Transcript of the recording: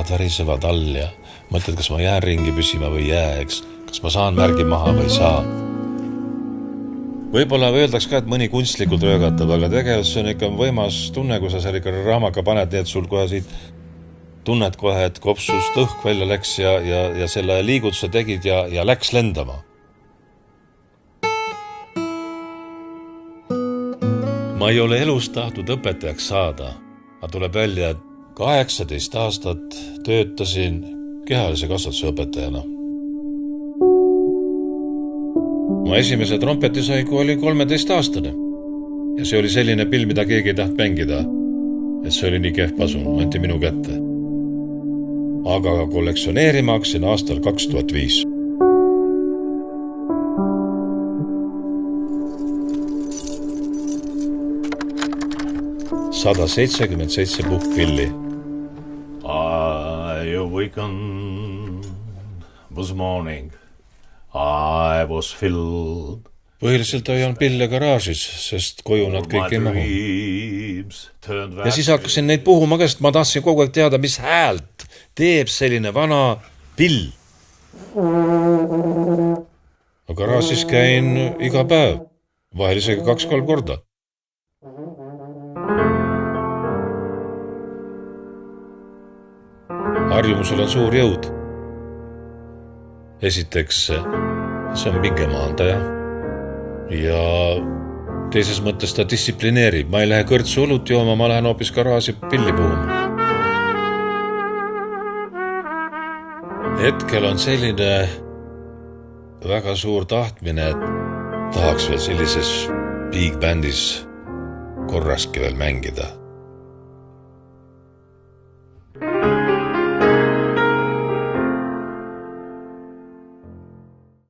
jalad värisevad all ja mõtled, kas ma jään ringi püsima või jää, eks. Kas ma saan märgi maha või saa. Võib-olla öeldaks ka, et mõni kunstlikult röögatab, aga tegelikult see on ikka võimas tunne, kui sa seal ikka raamaka paned, nii et sul kohe siit tunned kohe, et kopsust õhk välja läks ja selle liigutuse tegid ja läks lendama. Ma ei ole elus tahtnud õpetajaks saada, aga tuleb välja, et 18 aastat töötasin kehalise kasvatuse õpetajana. Ma esimese trompeti sai, kui oli 13-aastane. Ja see oli selline pill, mida keegi ei taht mängida. Et see oli nii kehv pasun, anti minu kätte. Aga kollektsioneerima hakkasin aastal 2005. $177 puhkpilli. I awakened was morning. I was filled. Põhiliselt hoian pille garaažis, sest koju nad kõik ei mahu. Ja siis hakkasin neid puhuma, sest ma tahtsin kogu aeg teada, mis häält teeb selline vana pill. Garaažis käin iga päev, vahel isegi 2-3 korda. Harjumusel on suur jõud. Esiteks, see on pingemaandaja ja teises mõttes ta distsiplineerib. Ma ei lähe kõrtsu õlut jooma, ma lähen hoopis garaaži pilli puhuma. Hetkel on selline väga suur tahtmine, et tahaks veel sellises big bandis korraski veel mängida.